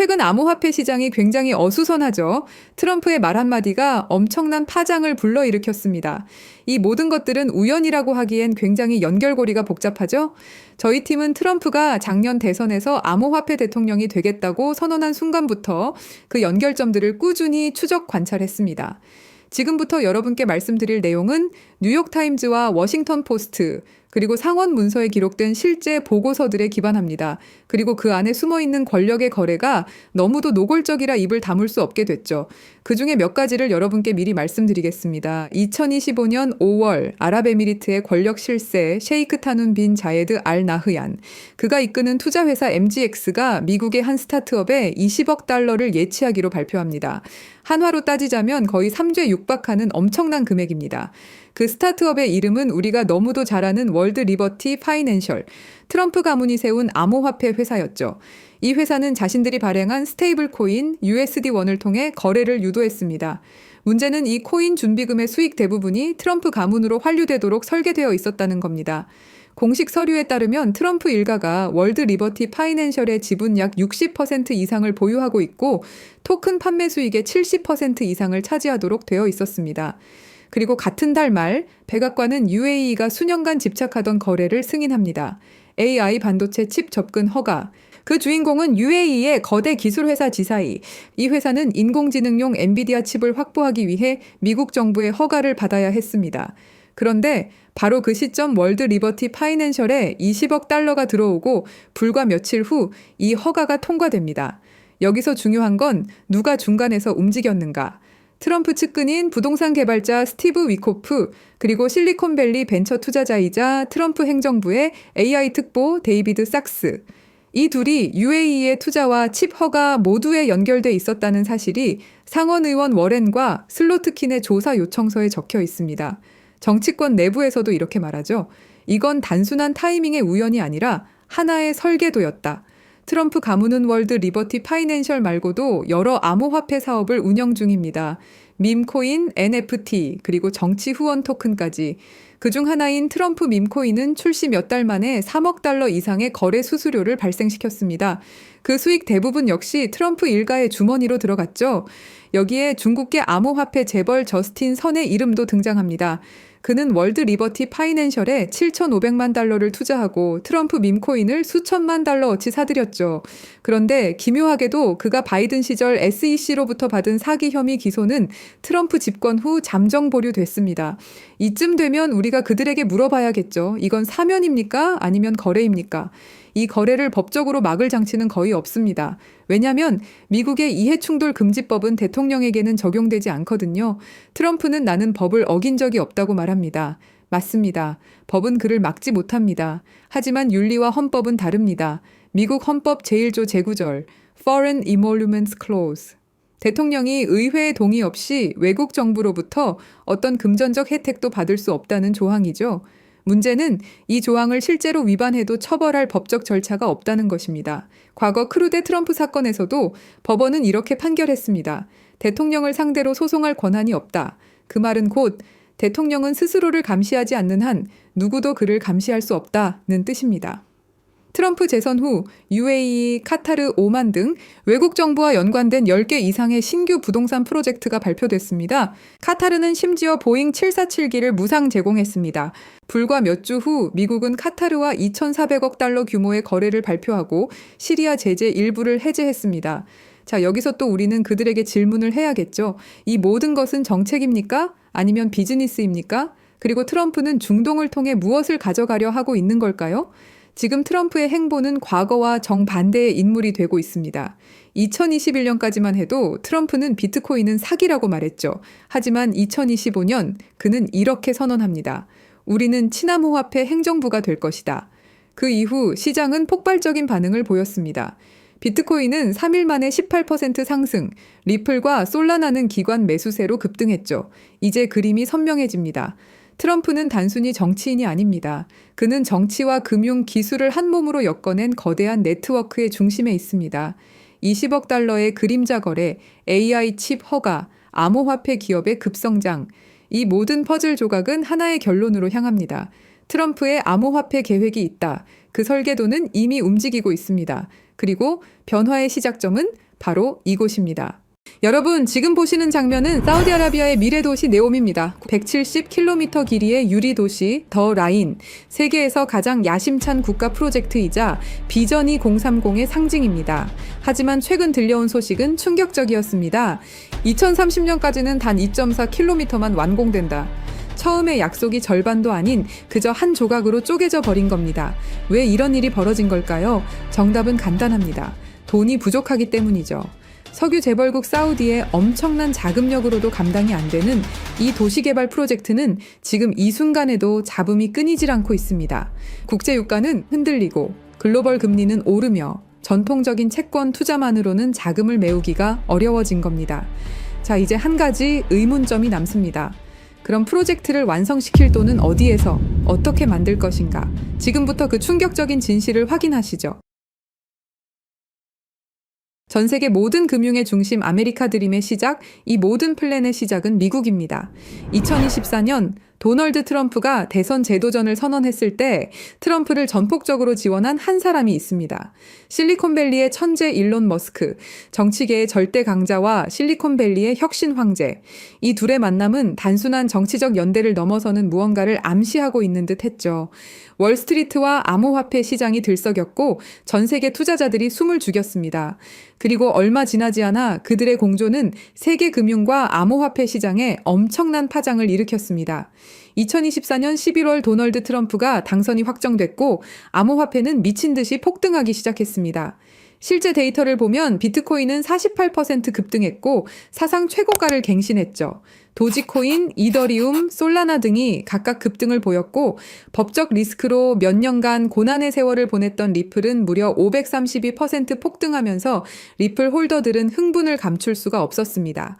최근 암호화폐 시장이 굉장히 어수선하죠. 트럼프의 말 한마디가 엄청난 파장을 불러일으켰습니다. 이 모든 것들은 우연이라고 하기엔 굉장히 연결고리가 복잡하죠. 저희 팀은 트럼프가 작년 대선에서 암호화폐 대통령이 되겠다고 선언한 순간부터 그 연결점들을 꾸준히 추적 관찰했습니다. 지금부터 여러분께 말씀드릴 내용은 뉴욕타임즈와 워싱턴 포스트, 그리고 상원 문서에 기록된 실제 보고서들에 기반합니다. 그리고 그 안에 숨어있는 권력의 거래가 너무도 노골적이라 입을 다물 수 없게 됐죠. 그중에 몇 가지를 여러분께 미리 말씀드리겠습니다. 2025년 5월 아랍에미리트의 권력 실세 셰이크 타눈 빈 자예드 알 나흐얀, 그가 이끄는 투자회사 MGX가 미국의 한 스타트업에 20억 달러를 예치하기로 발표합니다. 한화로 따지자면 거의 3죄 육박하는 엄청난 금액입니다. 그 스타트업의 이름은 우리가 너무도 잘 아는 월드 리버티 파이낸셜, 트럼프 가문이 세운 암호화폐 회사였죠. 이 회사는 자신들이 발행한 스테이블 코인 USD1을 통해 거래를 유도했습니다. 문제는 이 코인 준비금의 수익 대부분이 트럼프 가문으로 환류되도록 설계되어 있었다는 겁니다. 공식 서류에 따르면 트럼프 일가가 월드 리버티 파이낸셜의 지분 약 60% 이상을 보유하고 있고 토큰 판매 수익의 70% 이상을 차지하도록 되어 있었습니다. 그리고 같은 달 말 백악관은 UAE가 수년간 집착하던 거래를 승인합니다. AI 반도체 칩 접근 허가. 그 주인공은 UAE의 거대 기술회사 지사이. 이 회사는 인공지능용 엔비디아 칩을 확보하기 위해 미국 정부의 허가를 받아야 했습니다. 그런데 바로 그 시점 월드 리버티 파이낸셜에 20억 달러가 들어오고 불과 며칠 후 이 허가가 통과됩니다. 여기서 중요한 건 누가 중간에서 움직였는가. 트럼프 측근인 부동산 개발자 스티브 위코프, 그리고 실리콘밸리 벤처 투자자이자 트럼프 행정부의 AI 특보 데이비드 sak스. 이 둘이 UAE의 투자와 칩 허가 모두에 연결돼 있었다는 사실이 상원의원 워렌과 슬로트킨의 조사 요청서에 적혀 있습니다. 정치권 내부에서도 이렇게 말하죠. 이건 단순한 타이밍의 우연이 아니라 하나의 설계도였다. 트럼프 가문은 월드 리버티 파이낸셜 말고도 여러 암호화폐 사업을 운영 중입니다. 밈코인, NFT, 그리고 정치 후원 토큰까지. 그중 하나인 트럼프 밈코인은 출시 몇 달 만에 3억 달러 이상의 거래 수수료를 발생시켰습니다. 그 수익 대부분 역시 트럼프 일가의 주머니로 들어갔죠. 여기에 중국계 암호화폐 재벌 저스틴 선의 이름도 등장합니다. 그는 월드 리버티 파이낸셜에 7,500만 달러를 투자하고 트럼프 밈코인을 수천만 달러어치 사들였죠. 그런데 기묘하게도 그가 바이든 시절 SEC로부터 받은 사기 혐의 기소는 트럼프 집권 후 잠정 보류됐습니다. 이쯤 되면 우리가 그들에게 물어봐야겠죠. 이건 사면입니까? 아니면 거래입니까? 이 거래를 법적으로 막을 장치는 거의 없습니다. 왜냐하면 미국의 이해충돌 금지법은 대통령에게는 적용되지 않거든요. 트럼프는 나는 법을 어긴 적이 없다고 말합니다. 맞습니다. 법은 그를 막지 못합니다. 하지만 윤리와 헌법은 다릅니다. 미국 헌법 제1조 제9절 Foreign Emoluments Clause. 대통령이 의회의 동의 없이 외국 정부로부터 어떤 금전적 혜택도 받을 수 없다는 조항이죠. 문제는 이 조항을 실제로 위반해도 처벌할 법적 절차가 없다는 것입니다. 과거 크루데 트럼프 사건에서도 법원은 이렇게 판결했습니다. 대통령을 상대로 소송할 권한이 없다. 그 말은 곧 대통령은 스스로를 감시하지 않는 한 누구도 그를 감시할 수 없다는 뜻입니다. 트럼프 재선 후 UAE, 카타르, 오만 등 외국 정부와 연관된 10개 이상의 신규 부동산 프로젝트가 발표됐습니다. 카타르는 심지어 보잉 747기를 무상 제공했습니다. 불과 몇 주 후 미국은 카타르와 2,400억 달러 규모의 거래를 발표하고 시리아 제재 일부를 해제했습니다. 자, 여기서 또 우리는 그들에게 질문을 해야겠죠. 이 모든 것은 정책입니까? 아니면 비즈니스입니까? 그리고 트럼프는 중동을 통해 무엇을 가져가려 하고 있는 걸까요? 지금 트럼프의 행보는 과거와 정반대의 인물이 되고 있습니다. 2021년까지만 해도 트럼프는 비트코인은 사기라고 말했죠. 하지만 2025년 그는 이렇게 선언합니다. 우리는 친암호화폐 행정부가 될 것이다. 그 이후 시장은 폭발적인 반응을 보였습니다. 비트코인은 3일 만에 18% 상승, 리플과 솔라나는 기관 매수세로 급등했죠. 이제 그림이 선명해집니다. 트럼프는 단순히 정치인이 아닙니다. 그는 정치와 금융, 기술을 한 몸으로 엮어낸 거대한 네트워크의 중심에 있습니다. 20억 달러의 그림자 거래, AI 칩 허가, 암호화폐 기업의 급성장. 이 모든 퍼즐 조각은 하나의 결론으로 향합니다. 트럼프의 암호화폐 계획이 있다. 그 설계도는 이미 움직이고 있습니다. 그리고 변화의 시작점은 바로 이곳입니다. 여러분, 지금 보시는 장면은 사우디아라비아의 미래 도시 네옴입니다. 170km 길이의 유리 도시 더 라인, 세계에서 가장 야심찬 국가 프로젝트이자 비전 2030의 상징입니다. 하지만 최근 들려온 소식은 충격적이었습니다. 2030년까지는 단 2.4km만 완공된다. 처음에 약속이 절반도 아닌 그저 한 조각으로 쪼개져 버린 겁니다. 왜 이런 일이 벌어진 걸까요? 정답은 간단합니다. 돈이 부족하기 때문이죠. 석유 재벌국 사우디의 엄청난 자금력으로도 감당이 안 되는 이 도시개발 프로젝트는 지금 이 순간에도 잡음이 끊이질 않고 있습니다. 국제 유가는 흔들리고 글로벌 금리는 오르며 전통적인 채권 투자만으로는 자금을 메우기가 어려워진 겁니다. 자, 이제 한 가지 의문점이 남습니다. 그럼 프로젝트를 완성시킬 돈은 어디에서 어떻게 만들 것인가? 지금부터 그 충격적인 진실을 확인하시죠. 전 세계 모든 금융의 중심 아메리카 드림의 시작, 이 모든 플랜의 시작은 미국입니다. 2024년 도널드 트럼프가 대선 재도전을 선언했을 때 트럼프를 전폭적으로 지원한 한 사람이 있습니다. 실리콘밸리의 천재 일론 머스크, 정치계의 절대 강자와 실리콘밸리의 혁신 황제. 이 둘의 만남은 단순한 정치적 연대를 넘어서는 무언가를 암시하고 있는 듯 했죠. 월스트리트와 암호화폐 시장이 들썩였고 전 세계 투자자들이 숨을 죽였습니다. 그리고 얼마 지나지 않아 그들의 공조는 세계 금융과 암호화폐 시장에 엄청난 파장을 일으켰습니다. 2024년 11월 도널드 트럼프가 당선이 확정됐고 암호화폐는 미친 듯이 폭등하기 시작했습니다. 실제 데이터를 보면 비트코인은 48% 급등했고 사상 최고가를 갱신했죠. 도지코인, 이더리움, 솔라나 등이 각각 급등을 보였고 법적 리스크로 몇 년간 고난의 세월을 보냈던 리플은 무려 532% 폭등하면서 리플 홀더들은 흥분을 감출 수가 없었습니다.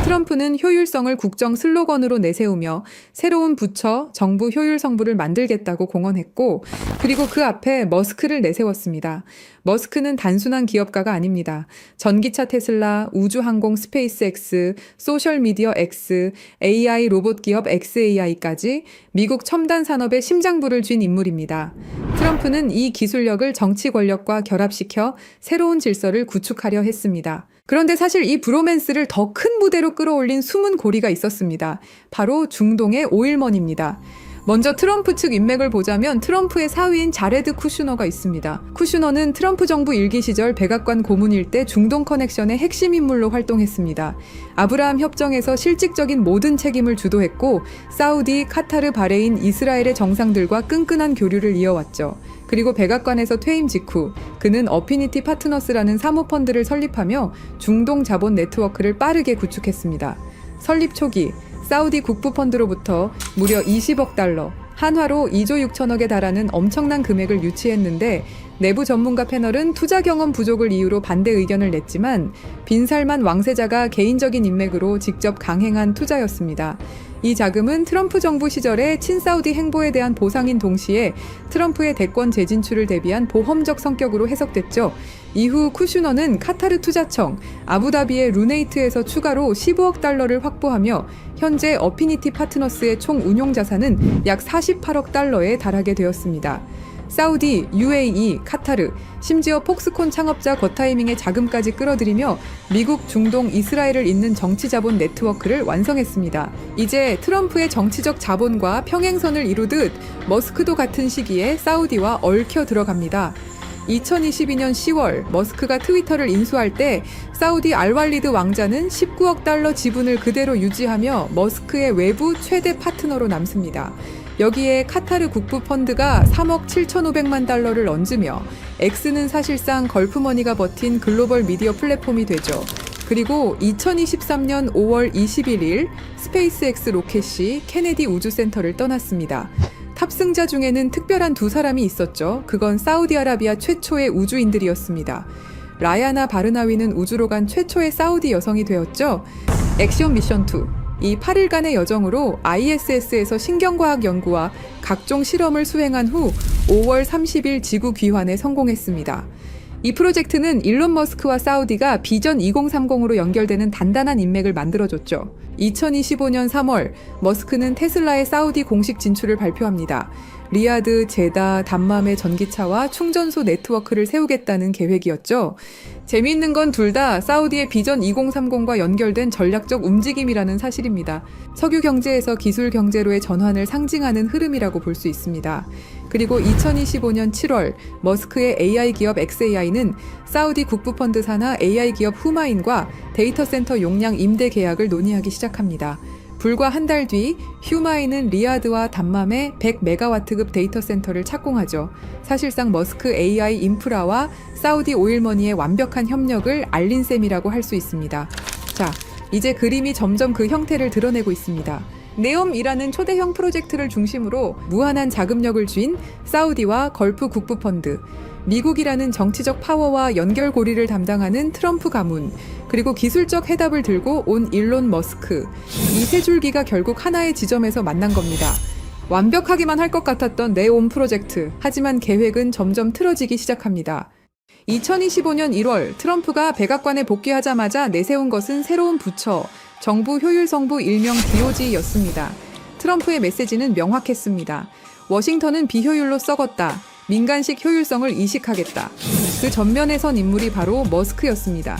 트럼프는 효율성을 국정 슬로건으로 내세우며 새로운 부처, 정부 효율 성부를 만들겠다고 공언했고 그리고 그 앞에 머스크를 내세웠습니다. 머스크는 단순한 기업가가 아닙니다. 전기차 테슬라, 우주항공 스페이스X, 소셜미디어 X, AI 로봇 기업 xAI까지 미국 첨단 산업의 심장부를 쥔 인물입니다. 트럼프는 이 기술력을 정치 권력과 결합시켜 새로운 질서를 구축하려 했습니다. 그런데 사실 이 브로맨스를 더 큰 무대로 끌어올린 숨은 고리가 있었습니다. 바로 중동의 오일먼입니다. 먼저 트럼프 측 인맥을 보자면 트럼프의 사위인 자레드 쿠슈너가 있습니다. 쿠슈너는 트럼프 정부 일기 시절 백악관 고문일 때 중동 커넥션의 핵심 인물로 활동했습니다. 아브라함 협정에서 실질적인 모든 책임을 주도했고 사우디, 카타르, 바레인, 이스라엘의 정상들과 끈끈한 교류를 이어왔죠. 그리고 백악관에서 퇴임 직후 그는 어피니티 파트너스라는 사모펀드를 설립하며 중동 자본 네트워크를 빠르게 구축했습니다. 설립 초기 사우디 국부펀드로부터 무려 20억 달러, 한화로 2조 6천억에 달하는 엄청난 금액을 유치했는데 내부 전문가 패널은 투자 경험 부족을 이유로 반대 의견을 냈지만 빈살만 왕세자가 개인적인 인맥으로 직접 강행한 투자였습니다. 이 자금은 트럼프 정부 시절의 친사우디 행보에 대한 보상인 동시에 트럼프의 대권 재진출을 대비한 보험적 성격으로 해석됐죠. 이후 쿠슈너는 카타르 투자청, 아부다비의 루네이트에서 추가로 15억 달러를 확보하며 현재 어피니티 파트너스의 총 운용 자산은 약 48억 달러에 달하게 되었습니다. 사우디, UAE, 카타르, 심지어 폭스콘 창업자 거타이밍의 자금까지 끌어들이며 미국, 중동, 이스라엘을 잇는 정치자본 네트워크를 완성했습니다. 이제 트럼프의 정치적 자본과 평행선을 이루듯 머스크도 같은 시기에 사우디와 얽혀 들어갑니다. 2022년 10월 머스크가 트위터를 인수할 때 사우디 알왈리드 왕자는 19억 달러 지분을 그대로 유지하며 머스크의 외부 최대 파트너로 남습니다. 여기에 카타르 국부 펀드가 3억 7,500만 달러를 얹으며 X는 사실상 걸프머니가 버틴 글로벌 미디어 플랫폼이 되죠. 그리고 2023년 5월 21일 스페이스X 로켓이 케네디 우주센터를 떠났습니다. 탑승자 중에는 특별한 두 사람이 있었죠. 그건 사우디아라비아 최초의 우주인들이었습니다. 라야나 바르나위는 우주로 간 최초의 사우디 여성이 되었죠. 액션 미션 2. 이 8일간의 여정으로 ISS에서 신경과학 연구와 각종 실험을 수행한 후 5월 30일 지구 귀환에 성공했습니다. 이 프로젝트는 일론 머스크와 사우디가 비전 2030으로 연결되는 단단한 인맥을 만들어줬죠. 2025년 3월 머스크는 테슬라의 사우디 공식 진출을 발표합니다. 리야드, 제다, 담맘의 전기차와 충전소 네트워크를 세우겠다는 계획이었죠. 재미있는 건 둘 다 사우디의 비전 2030과 연결된 전략적 움직임이라는 사실입니다. 석유 경제에서 기술 경제로의 전환을 상징하는 흐름이라고 볼 수 있습니다. 그리고 2025년 7월 머스크의 AI 기업 xAI는 사우디 국부펀드 산하 AI 기업 후마인과 데이터 센터 용량 임대 계약을 논의하기 시작합니다. 불과 한 달 뒤 휴마인은 리야드와 담맘에 100메가와트급 데이터 센터를 착공하죠. 사실상 머스크 AI 인프라와 사우디 오일머니의 완벽한 협력을 알린 셈이라고 할 수 있습니다. 자, 이제 그림이 점점 그 형태를 드러내고 있습니다. 네옴이라는 초대형 프로젝트를 중심으로 무한한 자금력을 쥔 사우디와 걸프 국부펀드, 미국이라는 정치적 파워와 연결고리를 담당하는 트럼프 가문, 그리고 기술적 해답을 들고 온 일론 머스크, 이 세 줄기가 결국 하나의 지점에서 만난 겁니다. 완벽하기만 할 것 같았던 네옴 프로젝트, 하지만 계획은 점점 틀어지기 시작합니다. 2025년 1월 트럼프가 백악관에 복귀하자마자 내세운 것은 새로운 부처, 정부 효율성부 일명 DOG였습니다. 트럼프의 메시지는 명확했습니다. 워싱턴은 비효율로 썩었다. 민간식 효율성을 이식하겠다. 그 전면에 선 인물이 바로 머스크였습니다.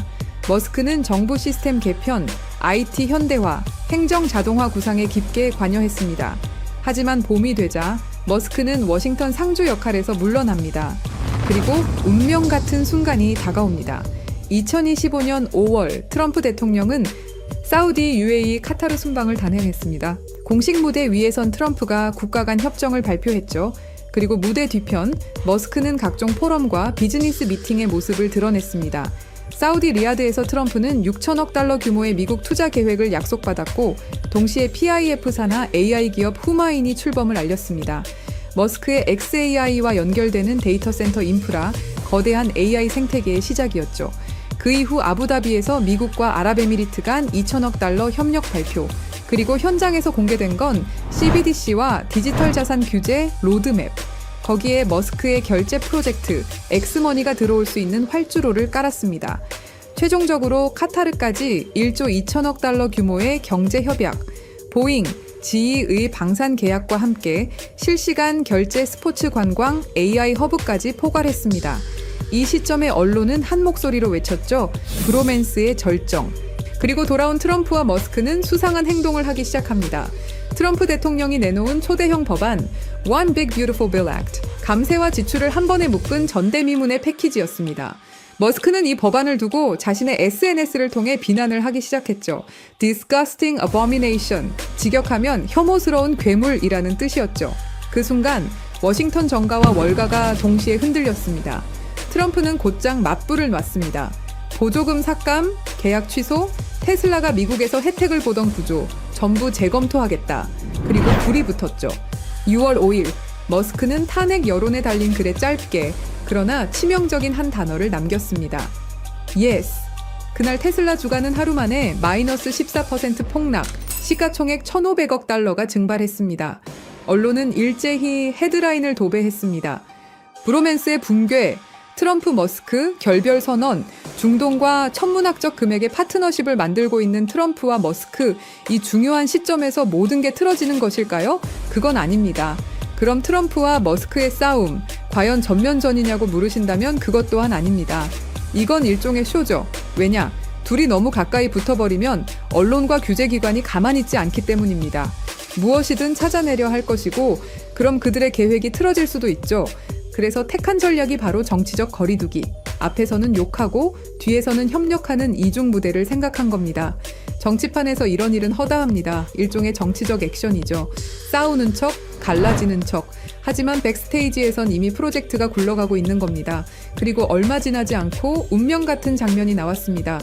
머스크는 정부 시스템 개편, IT 현대화, 행정 자동화 구상에 깊게 관여했습니다. 하지만 봄이 되자 머스크는 워싱턴 상주 역할에서 물러납니다. 그리고 운명 같은 순간이 다가옵니다. 2025년 5월 트럼프 대통령은 사우디, UAE, 카타르 순방을 단행했습니다. 공식 무대 위에 선 트럼프가 국가 간 협정을 발표했죠. 그리고 무대 뒤편, 머스크는 각종 포럼과 비즈니스 미팅의 모습을 드러냈습니다. 사우디 리야드에서 트럼프는 6천억 달러 규모의 미국 투자 계획을 약속받았고 동시에 PIF 산하 AI 기업 후마인이 출범을 알렸습니다. 머스크의 xAI와 연결되는 데이터 센터 인프라, 거대한 AI 생태계의 시작이었죠. 그 이후 아부다비에서 미국과 아랍에미리트 간 2천억 달러 협력 발표, 그리고 현장에서 공개된 건 CBDC와 디지털 자산 규제 로드맵, 거기에 머스크의 결제 프로젝트 엑스머니가 들어올 수 있는 활주로를 깔았습니다. 최종적으로 카타르까지 1조 2천억 달러 규모의 경제 협약, 보잉, GE의 방산 계약과 함께 실시간 결제 스포츠 관광 AI 허브까지 포괄했습니다. 이 시점에 언론은 한 목소리로 외쳤죠. 브로맨스의 절정. 그리고 돌아온 트럼프와 머스크는 수상한 행동을 하기 시작합니다. 트럼프 대통령이 내놓은 초대형 법안 One Big Beautiful Bill Act, 감세와 지출을 한 번에 묶은 전대미문의 패키지였습니다. 머스크는 이 법안을 두고 자신의 SNS를 통해 비난을 하기 시작했죠. Disgusting abomination, 직역하면 혐오스러운 괴물이라는 뜻이었죠. 그 순간 워싱턴 정가와 월가가 동시에 흔들렸습니다. 트럼프는 곧장 맞불을 놨습니다. 보조금 삭감, 계약 취소, 테슬라가 미국에서 혜택을 보던 구조 전부 재검토하겠다. 그리고 불이 붙었죠. 6월 5일 머스크는 탄핵 여론에 달린 글에 짧게 그러나 치명적인 한 단어를 남겼습니다. Yes. 그날 테슬라 주가는 하루 만에 마이너스 14% 폭락, 시가총액 1,500억 달러가 증발했습니다. 언론은 일제히 헤드라인을 도배했습니다. 브로맨스의 붕괴, 트럼프 머스크 결별 선언, 중동과 천문학적 금액의 파트너십을 만들고 있는 트럼프와 머스크, 이 중요한 시점에서 모든 게 틀어지는 것일까요? 그건 아닙니다. 그럼 트럼프와 머스크의 싸움, 과연 전면전이냐고 물으신다면 그것 또한 아닙니다. 이건 일종의 쇼죠. 왜냐? 둘이 너무 가까이 붙어버리면 언론과 규제기관이 가만히 있지 않기 때문입니다. 무엇이든 찾아내려 할 것이고, 그럼 그들의 계획이 틀어질 수도 있죠. 그래서 택한 전략이 바로 정치적 거리두기. 앞에서는 욕하고 뒤에서는 협력하는 이중 무대를 생각한 겁니다. 정치판에서 이런 일은 허다합니다. 일종의 정치적 액션이죠. 싸우는 척, 갈라지는 척. 하지만 백스테이지에선 이미 프로젝트가 굴러가고 있는 겁니다. 그리고 얼마 지나지 않고 운명 같은 장면이 나왔습니다.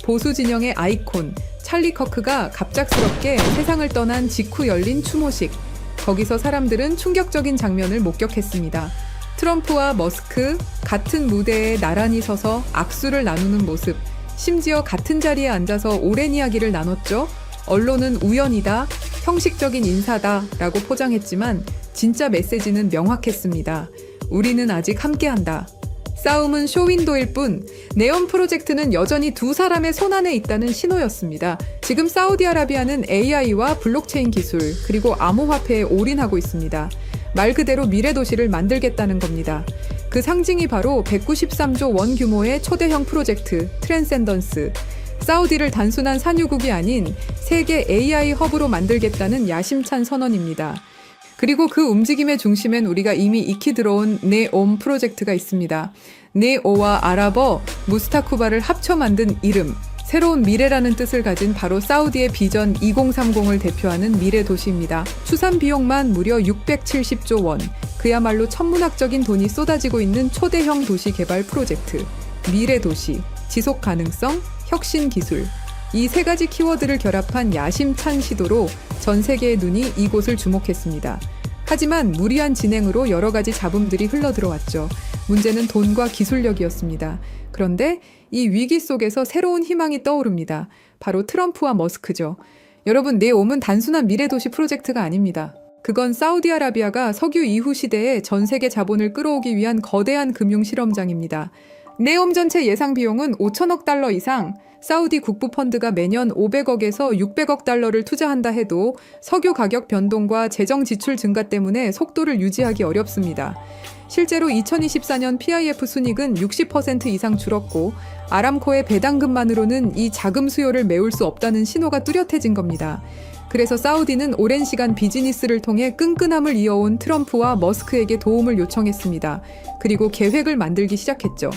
보수 진영의 아이콘, 찰리 커크가 갑작스럽게 세상을 떠난 직후 열린 추모식. 거기서 사람들은 충격적인 장면을 목격했습니다. 트럼프와 머스크 같은 무대에 나란히 서서 악수를 나누는 모습, 심지어 같은 자리에 앉아서 오랜 이야기를 나눴죠. 언론은 우연이다, 형식적인 인사다 라고 포장했지만 진짜 메시지는 명확했습니다. 우리는 아직 함께한다. 싸움은 쇼윈도일 뿐 네온 프로젝트는 여전히 두 사람의 손안에 있다는 신호였습니다. 지금 사우디아라비아는 AI와 블록체인 기술 그리고 암호화폐에 올인하고 있습니다. 말 그대로 미래 도시를 만들겠다는 겁니다. 그 상징이 바로 193조 원 규모의 초대형 프로젝트 트랜센던스. 사우디를 단순한 산유국이 아닌 세계 AI 허브로 만들겠다는 야심찬 선언입니다. 그리고 그 움직임의 중심엔 우리가 이미 익히 들어온 네옴 프로젝트가 있습니다. 네오와 아랍어 무스타쿠바를 합쳐 만든 이름, 새로운 미래라는 뜻을 가진 바로 사우디의 비전 2030을 대표하는 미래 도시입니다. 추산 비용만 무려 670조 원, 그야말로 천문학적인 돈이 쏟아지고 있는 초대형 도시 개발 프로젝트. 미래 도시, 지속 가능성, 혁신 기술. 이 세 가지 키워드를 결합한 야심찬 시도로 전 세계의 눈이 이곳을 주목했습니다. 하지만 무리한 진행으로 여러 가지 잡음들이 흘러들어왔죠. 문제는 돈과 기술력이었습니다. 그런데 이 위기 속에서 새로운 희망이 떠오릅니다. 바로 트럼프와 머스크죠. 여러분, 네옴은 단순한 미래도시 프로젝트가 아닙니다. 그건 사우디아라비아가 석유 이후 시대에 전 세계 자본을 끌어오기 위한 거대한 금융 실험장입니다. 네옴 전체 예상 비용은 5천억 달러 이상, 사우디 국부 펀드가 매년 500억에서 600억 달러를 투자한다 해도 석유 가격 변동과 재정 지출 증가 때문에 속도를 유지하기 어렵습니다. 실제로 2024년 PIF 순이익은 60% 이상 줄었고 아람코의 배당금만으로는 이 자금 수요를 메울 수 없다는 신호가 뚜렷해진 겁니다. 그래서 사우디는 오랜 시간 비즈니스를 통해 끈끈함을 이어온 트럼프와 머스크에게 도움을 요청했습니다. 그리고 계획을 만들기 시작했죠.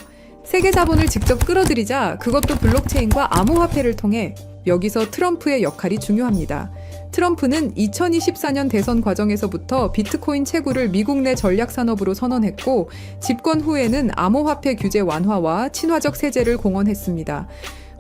세계 자본을 직접 끌어들이자 그것도 블록체인과 암호화폐를 통해. 여기서 트럼프의 역할이 중요합니다. 트럼프는 2024년 대선 과정에서부터 비트코인 채굴을 미국 내 전략 산업으로 선언했고 집권 후에는 암호화폐 규제 완화와 친화적 세제를 공언했습니다.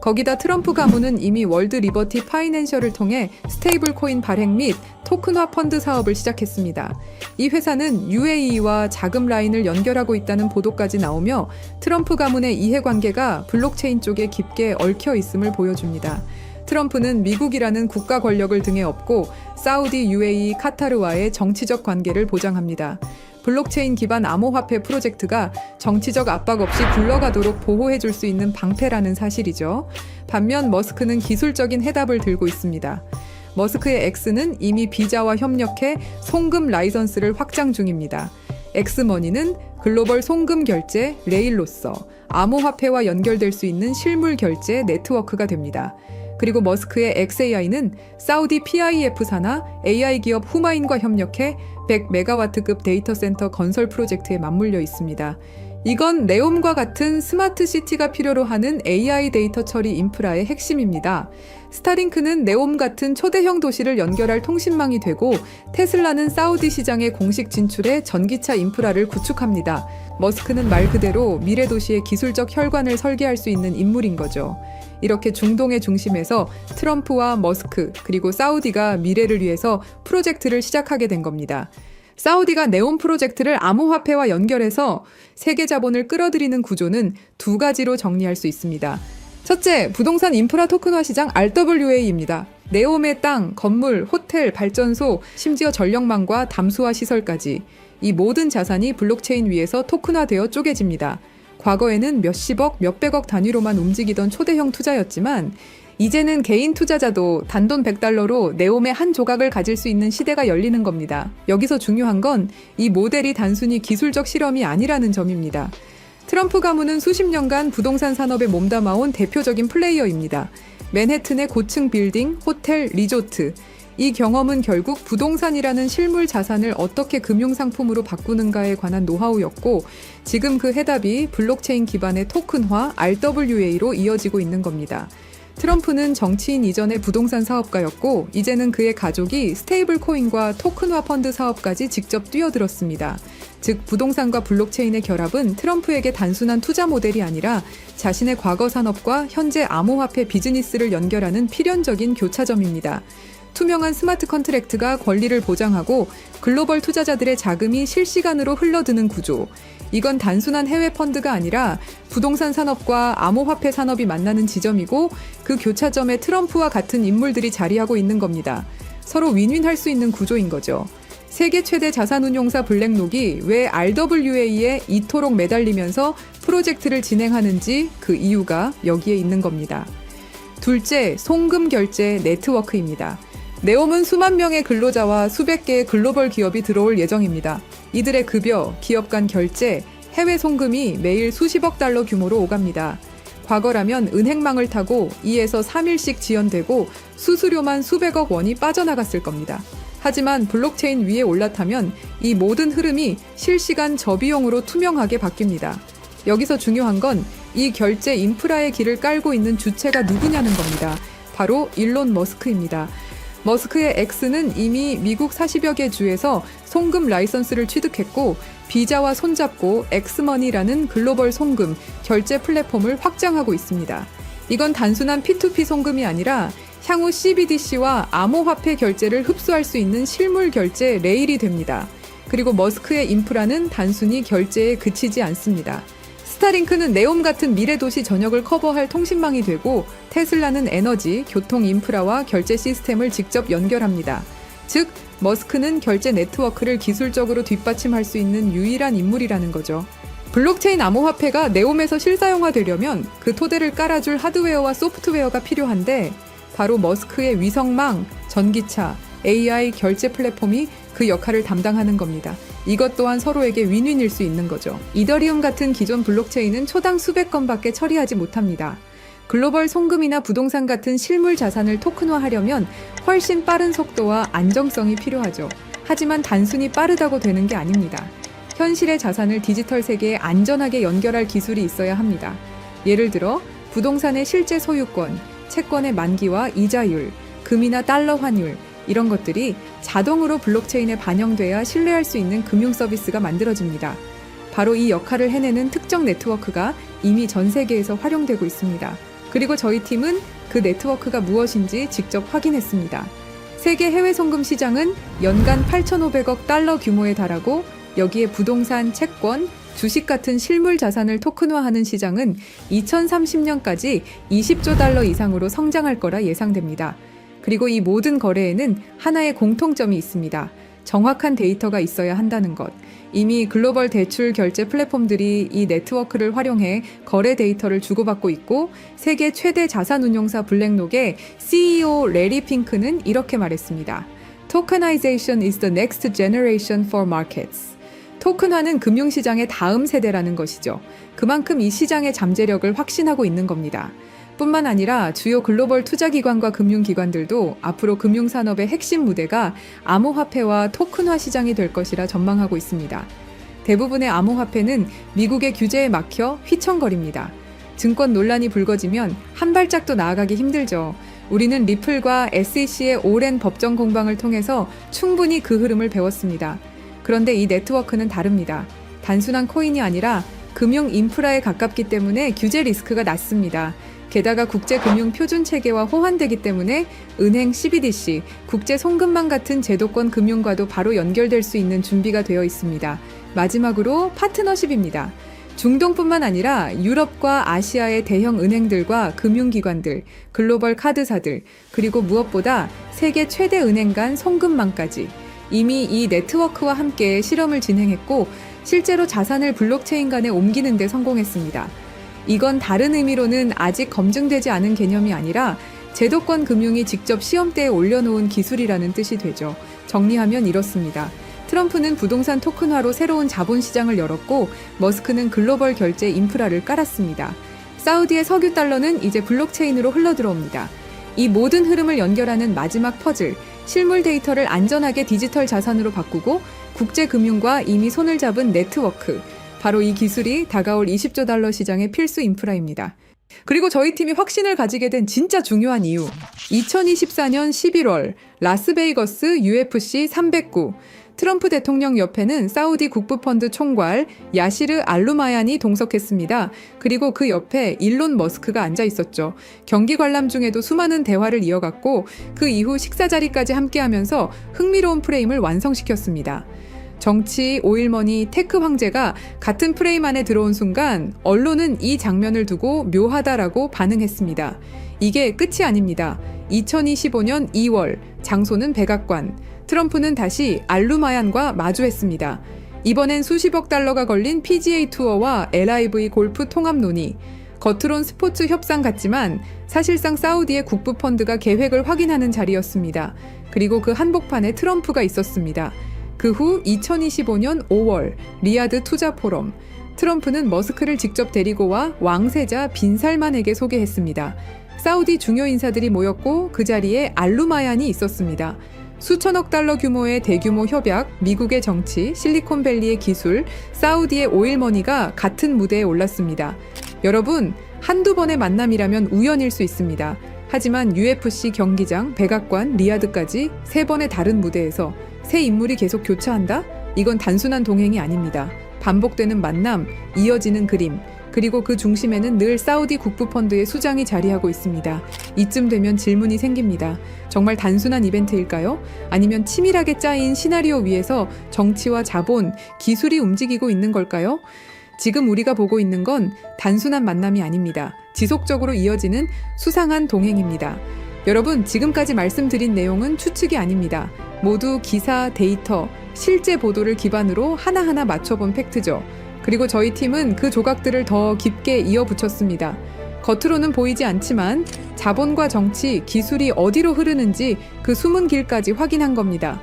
거기다 트럼프 가문은 이미 월드 리버티 파이낸셜을 통해 스테이블 코인 발행 및 토큰화 펀드 사업을 시작했습니다. 이 회사는 UAE와 자금 라인을 연결하고 있다는 보도까지 나오며 트럼프 가문의 이해관계가 블록체인 쪽에 깊게 얽혀 있음을 보여줍니다. 트럼프는 미국이라는 국가 권력을 등에 업고 사우디, UAE, 카타르와의 정치적 관계를 보장합니다. 블록체인 기반 암호화폐 프로젝트가 정치적 압박 없이 굴러가도록 보호해줄 수 있는 방패라는 사실이죠. 반면 머스크는 기술적인 해답을 들고 있습니다. 머스크의 X는 이미 비자와 협력해 송금 라이선스를 확장 중입니다. 엑스머니는 글로벌 송금 결제 레일로서 암호화폐와 연결될 수 있는 실물 결제 네트워크가 됩니다. 그리고 머스크의 XAI는 사우디 PIF사나 AI 기업 후마인과 협력해 100메가와트급 데이터 센터 건설 프로젝트에 맞물려 있습니다. 이건 네옴과 같은 스마트 시티가 필요로 하는 AI 데이터 처리 인프라의 핵심입니다. 스타링크는 네옴 같은 초대형 도시를 연결할 통신망이 되고 테슬라는 사우디 시장의 공식 진출에 전기차 인프라를 구축합니다. 머스크는 말 그대로 미래 도시의 기술적 혈관을 설계할 수 있는 인물인 거죠. 이렇게 중동의 중심에서 트럼프와 머스크 그리고 사우디가 미래를 위해서 프로젝트를 시작하게 된 겁니다. 사우디가 네옴 프로젝트를 암호화폐와 연결해서 세계 자본을 끌어들이는 구조는 두 가지로 정리할 수 있습니다. 첫째, 부동산 인프라 토큰화 시장 RWA입니다. 네옴의 땅, 건물, 호텔, 발전소, 심지어 전력망과 담수화 시설까지 이 모든 자산이 블록체인 위에서 토큰화되어 쪼개집니다. 과거에는 몇십억, 몇백억 단위로만 움직이던 초대형 투자였지만 이제는 개인 투자자도 단돈 100달러로 네옴의 한 조각을 가질 수 있는 시대가 열리는 겁니다. 여기서 중요한 건 이 모델이 단순히 기술적 실험이 아니라는 점입니다. 트럼프 가문은 수십 년간 부동산 산업에 몸담아온 대표적인 플레이어입니다. 맨해튼의 고층 빌딩, 호텔, 리조트. 이 경험은 결국 부동산이라는 실물 자산을 어떻게 금융상품으로 바꾸는가에 관한 노하우였고 지금 그 해답이 블록체인 기반의 토큰화 RWA로 이어지고 있는 겁니다. 트럼프는 정치인 이전의 부동산 사업가였고 이제는 그의 가족이 스테이블 코인과 토큰화 펀드 사업까지 직접 뛰어들었습니다. 즉 부동산과 블록체인의 결합은 트럼프에게 단순한 투자 모델이 아니라 자신의 과거 산업과 현재 암호화폐 비즈니스를 연결하는 필연적인 교차점입니다. 투명한 스마트 컨트랙트가 권리를 보장하고 글로벌 투자자들의 자금이 실시간으로 흘러드는 구조. 이건 단순한 해외 펀드가 아니라 부동산 산업과 암호화폐 산업이 만나는 지점이고 그 교차점에 트럼프와 같은 인물들이 자리하고 있는 겁니다. 서로 윈윈할 수 있는 구조인 거죠. 세계 최대 자산운용사 블랙록이 왜 RWA에 이토록 매달리면서 프로젝트를 진행하는지 그 이유가 여기에 있는 겁니다. 둘째, 송금 결제 네트워크입니다. 네옴은 수만 명의 근로자와 수백 개의 글로벌 기업이 들어올 예정입니다. 이들의 급여, 기업 간 결제, 해외 송금이 매일 수십억 달러 규모로 오갑니다. 과거라면 은행망을 타고 2에서 3일씩 지연되고 수수료만 수백억 원이 빠져나갔을 겁니다. 하지만 블록체인 위에 올라타면 이 모든 흐름이 실시간 저비용으로 투명하게 바뀝니다. 여기서 중요한 건 이 결제 인프라의 길을 깔고 있는 주체가 누구냐는 겁니다. 바로 일론 머스크입니다. 머스크의 X는 이미 미국 40여 개 주에서 송금 라이선스를 취득했고 비자와 손잡고 엑스머니라는 글로벌 송금, 결제 플랫폼을 확장하고 있습니다. 이건 단순한 P2P 송금이 아니라 향후 CBDC와 암호화폐 결제를 흡수할 수 있는 실물 결제 레일이 됩니다. 그리고 머스크의 인프라는 단순히 결제에 그치지 않습니다. 스타링크는 네옴 같은 미래도시 전역을 커버할 통신망이 되고 테슬라는 에너지, 교통 인프라와 결제 시스템을 직접 연결합니다. 즉, 머스크는 결제 네트워크를 기술적으로 뒷받침할 수 있는 유일한 인물이라는 거죠. 블록체인 암호화폐가 네옴에서 실사용화되려면 그 토대를 깔아줄 하드웨어와 소프트웨어가 필요한데 바로 머스크의 위성망, 전기차, AI 결제 플랫폼이 그 역할을 담당하는 겁니다. 이것 또한 서로에게 윈윈일 수 있는 거죠. 이더리움 같은 기존 블록체인은 초당 수백 건밖에 처리하지 못합니다. 글로벌 송금이나 부동산 같은 실물 자산을 토큰화하려면 훨씬 빠른 속도와 안정성이 필요하죠. 하지만 단순히 빠르다고 되는 게 아닙니다. 현실의 자산을 디지털 세계에 안전하게 연결할 기술이 있어야 합니다. 예를 들어 부동산의 실제 소유권, 채권의 만기와 이자율, 금이나 달러 환율, 이런 것들이 자동으로 블록체인에 반영돼야 신뢰할 수 있는 금융 서비스가 만들어집니다. 바로 이 역할을 해내는 특정 네트워크가 이미 전 세계에서 활용되고 있습니다. 그리고 저희 팀은 그 네트워크가 무엇인지 직접 확인했습니다. 세계 해외 송금 시장은 연간 8,500억 달러 규모에 달하고 여기에 부동산, 채권, 주식 같은 실물 자산을 토큰화하는 시장은 2030년까지 20조 달러 이상으로 성장할 거라 예상됩니다. 그리고 이 모든 거래에는 하나의 공통점이 있습니다. 정확한 데이터가 있어야 한다는 것. 이미 글로벌 대출 결제 플랫폼들이 이 네트워크를 활용해 거래 데이터를 주고받고 있고 세계 최대 자산운용사 블랙록의 CEO 레리 핑크는 이렇게 말했습니다. Tokenization is the next generation for markets. 토큰화는 금융시장의 다음 세대라는 것이죠. 그만큼 이 시장의 잠재력을 확신하고 있는 겁니다. 뿐만 아니라 주요 글로벌 투자기관과 금융기관들도 앞으로 금융산업의 핵심 무대가 암호화폐와 토큰화 시장이 될 것이라 전망하고 있습니다. 대부분의 암호화폐는 미국의 규제에 막혀 휘청거립니다. 증권 논란이 불거지면 한 발짝도 나아가기 힘들죠. 우리는 리플과 SEC의 오랜 법정 공방을 통해서 충분히 그 흐름을 배웠습니다. 그런데 이 네트워크는 다릅니다. 단순한 코인이 아니라 금융 인프라에 가깝기 때문에 규제 리스크가 낮습니다. 게다가 국제금융표준체계와 호환되기 때문에 은행 CBDC, 국제송금망 같은 제도권 금융과도 바로 연결될 수 있는 준비가 되어 있습니다. 마지막으로 파트너십입니다. 중동뿐만 아니라 유럽과 아시아의 대형 은행들과 금융기관들, 글로벌 카드사들, 그리고 무엇보다 세계 최대 은행 간 송금망까지 이미 이 네트워크와 함께 실험을 진행했고 실제로 자산을 블록체인 간에 옮기는 데 성공했습니다. 이건 다른 의미로는 아직 검증되지 않은 개념이 아니라 제도권 금융이 직접 시험대에 올려놓은 기술이라는 뜻이 되죠. 정리하면 이렇습니다. 트럼프는 부동산 토큰화로 새로운 자본시장을 열었고 머스크는 글로벌 결제 인프라를 깔았습니다. 사우디의 석유 달러는 이제 블록체인으로 흘러들어옵니다. 이 모든 흐름을 연결하는 마지막 퍼즐, 실물 데이터를 안전하게 디지털 자산으로 바꾸고 국제금융과 이미 손을 잡은 네트워크, 바로 이 기술이 다가올 20조 달러 시장의 필수 인프라입니다. 그리고 저희 팀이 확신을 가지게 된 진짜 중요한 이유. 2024년 11월 라스베이거스 UFC 309 트럼프 대통령 옆에는 사우디 국부펀드 총괄 야시르 알루마얀이 동석했습니다. 그리고 그 옆에 일론 머스크가 앉아 있었죠. 경기 관람 중에도 수많은 대화를 이어갔고 그 이후 식사 자리까지 함께하면서 흥미로운 프레임을 완성시켰습니다. 정치, 오일머니, 테크 황제가 같은 프레임 안에 들어온 순간 언론은 이 장면을 두고 묘하다라고 반응했습니다. 이게 끝이 아닙니다. 2025년 2월, 장소는 백악관. 트럼프는 다시 알루마얀과 마주했습니다. 이번엔 수십억 달러가 걸린 PGA 투어와 LIV 골프 통합 논의. 겉으론 스포츠 협상 같지만 사실상 사우디의 국부 펀드가 계획을 확인하는 자리였습니다. 그리고 그 한복판에 트럼프가 있었습니다. 그 후 2025년 5월 리야드 투자 포럼, 트럼프는 머스크를 직접 데리고 와 왕세자 빈 살만에게 소개했습니다. 사우디 중요 인사들이 모였고 그 자리에 알루마얀이 있었습니다. 수천억 달러 규모의 대규모 협약, 미국의 정치, 실리콘밸리의 기술, 사우디의 오일머니가 같은 무대에 올랐습니다. 여러분, 한두 번의 만남이라면 우연일 수 있습니다. 하지만 UFC 경기장, 백악관, 리야드까지 3번의 다른 무대에서 새 인물이 계속 교차한다? 이건 단순한 동행이 아닙니다. 반복되는 만남, 이어지는 그림, 그리고 그 중심에는 늘 사우디 국부펀드의 수장이 자리하고 있습니다. 이쯤 되면 질문이 생깁니다. 정말 단순한 이벤트일까요? 아니면 치밀하게 짜인 시나리오 위에서 정치와 자본, 기술이 움직이고 있는 걸까요? 지금 우리가 보고 있는 건 단순한 만남이 아닙니다. 지속적으로 이어지는 수상한 동행입니다. 여러분, 지금까지 말씀드린 내용은 추측이 아닙니다. 모두 기사, 데이터, 실제 보도를 기반으로 하나하나 맞춰본 팩트죠. 그리고 저희 팀은 그 조각들을 더 깊게 이어붙였습니다. 겉으로는 보이지 않지만 자본과 정치, 기술이 어디로 흐르는지 그 숨은 길까지 확인한 겁니다.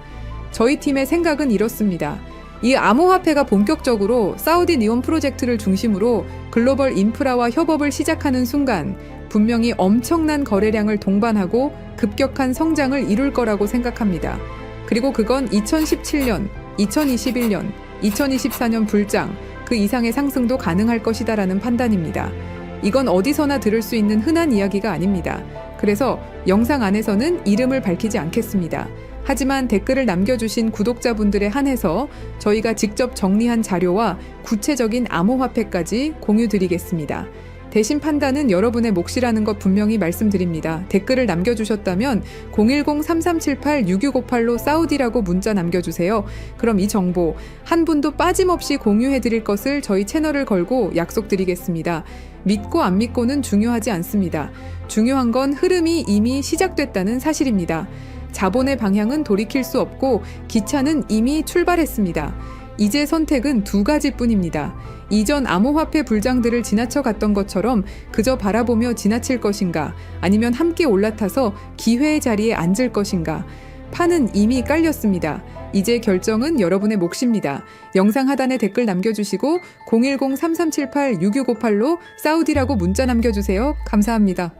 저희 팀의 생각은 이렇습니다. 이 암호화폐가 본격적으로 사우디 니온 프로젝트를 중심으로 글로벌 인프라와 협업을 시작하는 순간 분명히 엄청난 거래량을 동반하고 급격한 성장을 이룰 거라고 생각합니다. 그리고 그건 2017년, 2021년, 2024년 불장, 그 이상의 상승도 가능할 것이다라는 판단입니다. 이건 어디서나 들을 수 있는 흔한 이야기가 아닙니다. 그래서 영상 안에서는 이름을 밝히지 않겠습니다. 하지만 댓글을 남겨주신 구독자분들에 한해서 저희가 직접 정리한 자료와 구체적인 암호화폐까지 공유드리겠습니다. 대신 판단은 여러분의 몫이라는 것 분명히 말씀드립니다. 댓글을 남겨주셨다면 010-3378-6658로 사우디라고 문자 남겨주세요. 그럼 이 정보 한 분도 빠짐없이 공유해드릴 것을 저희 채널을 걸고 약속드리겠습니다. 믿고 안 믿고는 중요하지 않습니다. 중요한 건 흐름이 이미 시작됐다는 사실입니다. 자본의 방향은 돌이킬 수 없고 기차는 이미 출발했습니다. 이제 선택은 2가지뿐입니다. 이전 암호화폐 불장들을 지나쳐 갔던 것처럼 그저 바라보며 지나칠 것인가, 아니면 함께 올라타서 기회의 자리에 앉을 것인가. 판은 이미 깔렸습니다. 이제 결정은 여러분의 몫입니다. 영상 하단에 댓글 남겨주시고 010-3378-6658로 사우디라고 문자 남겨주세요. 감사합니다.